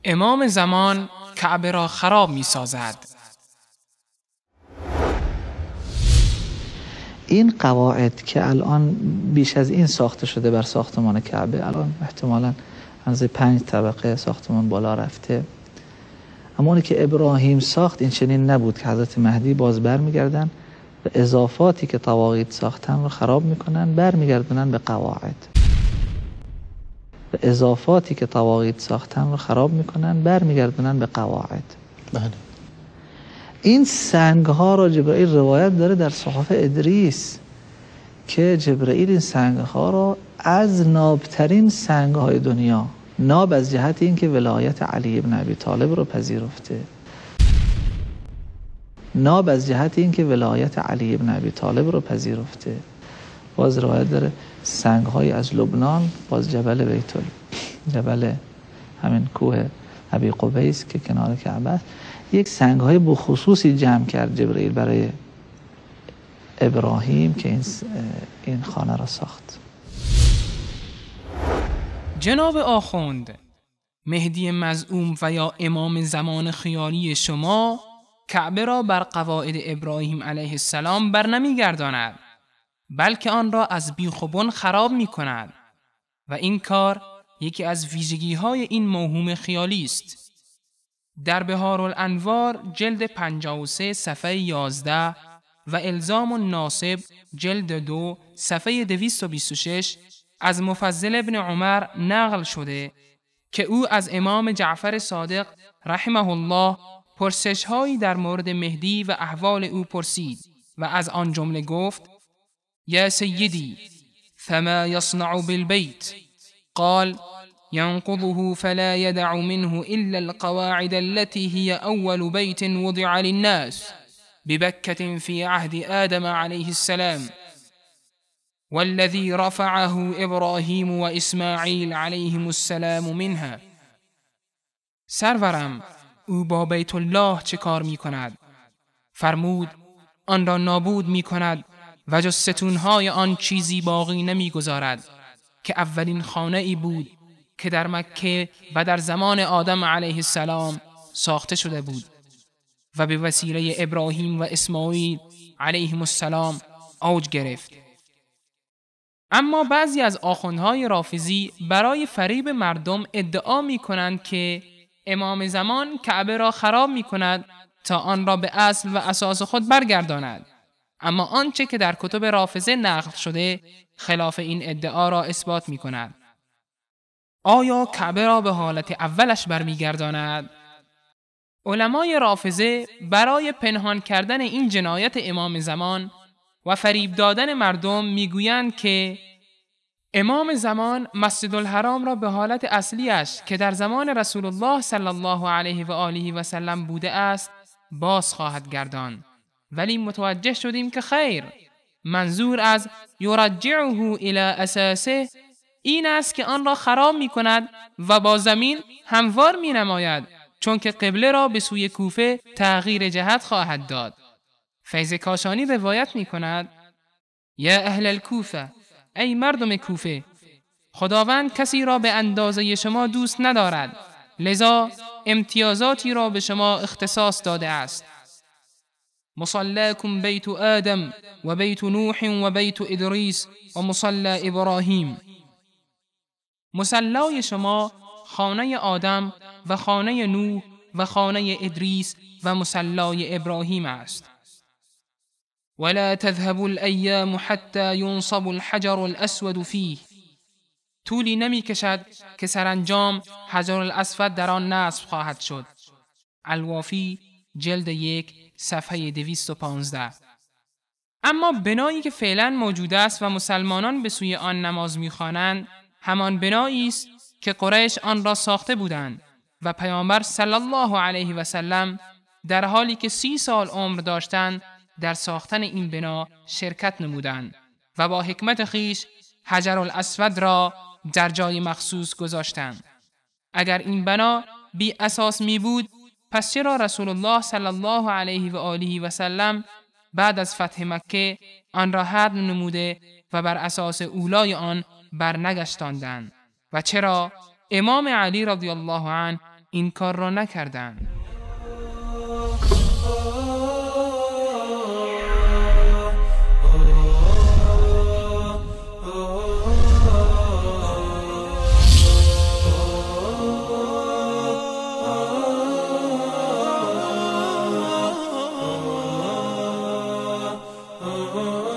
امام زمان کعبه را خراب می سازد. این قواعد که الان بیش از این ساخته شده بر ساختمان کعبه، الان احتمالاً از 5 طبقه ساختمان بالا رفته، اما اونی که ابراهیم ساخت این چنین نبود که حضرت مهدی باز برمیگردن و اضافاتی که طواغیت ساختن رو خراب میکنن برمیگردونن به قواعد، و اضافاتی که طواغیت ساختن رو خراب میکنن برمیگردونن به قواعد. بله. این سنگ ها را جبرائیل روایت داره در صحف ادریس که جبرائیل این سنگ ها را از نابترین سنگ های دنیا، ناب از جهت این که ولایت علی ابن ابی طالب رو پذیرفته، ناب از جهت این که ولایت علی ابن ابی طالب رو پذیرفته. باز روایت داره سنگ های از لبنان، باز جبل همین کوه ابی قبیس که کنار کعبه است، یک سنگ های بخصوصی جمع کرد جبرائیل برای ابراهیم که این خانه را ساخت. جناب آخوند، مهدی مزعوم و یا امام زمان خیالی شما کعبه را بر قواعد ابراهیم علیه السلام برنمیگرداند، بلکه آن را از بیخ و بن خراب می کند و این کار یکی از ویژگی های این موهوم خیالی است. در بهارالانوار جلد 53 صفحه 11 و الزام الناصب جلد 2 صفحه 226 از مفضل ابن عمر نقل شده که او از امام جعفر صادق رحمه الله پرسش‌هایی در مورد مهدی و احوال او پرسید و از آن جمله گفت: یا سیدی فما يصنع بالبيت؟ قال: ينقضه فلا يدع منه إلا القواعد التي هي أول بيت وضع للناس ببكة في عهد آدم عليه السلام، والذي رفعه إبراهيم وإسماعيل عليهم السلام منها. سرورم، او با بیت الله چه کار می کند؟ فرمود آن را نابود می کند و جز ستونهای آن چیزی باقی نمی گذارد که اولین خانه ای بود که در مکه و در زمان آدم علیه السلام ساخته شده بود و به وسیله ابراهیم و اسماعیل علیهم السلام اوج گرفت. اما بعضی از آخوندهای رافضی برای فریب مردم ادعا می کنند که امام زمان کعبه را خراب می کند تا آن را به اصل و اساس خود برگرداند، اما آنچه که در کتب رافضه نقل شده خلاف این ادعا را اثبات می کند. آیا کعبه را به حالت اولش برمیگرداند؟ علمای رافضه برای پنهان کردن این جنایت امام زمان و فریب دادن مردم میگویند که امام زمان مسجد الحرام را به حالت اصلیش که در زمان رسول الله صلی الله علیه و آله و سلم بوده است باز خواهد گرداند، ولی متوجه شدیم که خیر، منظور از یرجعه الی اساسه این است که آن را خراب می کند و با زمین هموار می نماید، چون که قبله را به سوی کوفه تغییر جهت خواهد داد. فیض کاشانی روایت می کند: یا اهل الکوفه، ای مردم کوفه، خداوند کسی را به اندازه شما دوست ندارد، لذا امتیازاتی را به شما اختصاص داده است. مصلاکم بیت آدم و بیت نوح و بیت ادریس و مصلی ابراهیم. مصلای شما خانه آدم و خانه نوح و خانه ادریس و مصلای ابراهیم است. ولا تذهب الایام حتی ینصب الحجر الاسود فیه. طولی نمی کشد که سرانجام حجر الاسود در آن نصب خواهد شد. الوافی جلد 1 صفحه 215. اما بنایی که فعلا موجود است و مسلمانان به سوی آن نماز می‌خوانند همان بنایی است که قریش آن را ساخته بودند و پیامبر صلی الله علیه و سلم در حالی که 30 سال عمر داشتند در ساختن این بنا شرکت نمودند و با حکمت خیش حجر الاسود را در جای مخصوص گذاشتند. اگر این بنا بی اساس می بود، پس چرا رسول الله صلی الله علیه و آله و سلم بعد از فتح مکه آن را هدم نموده و بر اساس اولای آن برنگشتاندند؟ و چرا امام علی رضی الله عنه این کار را نکردند. oh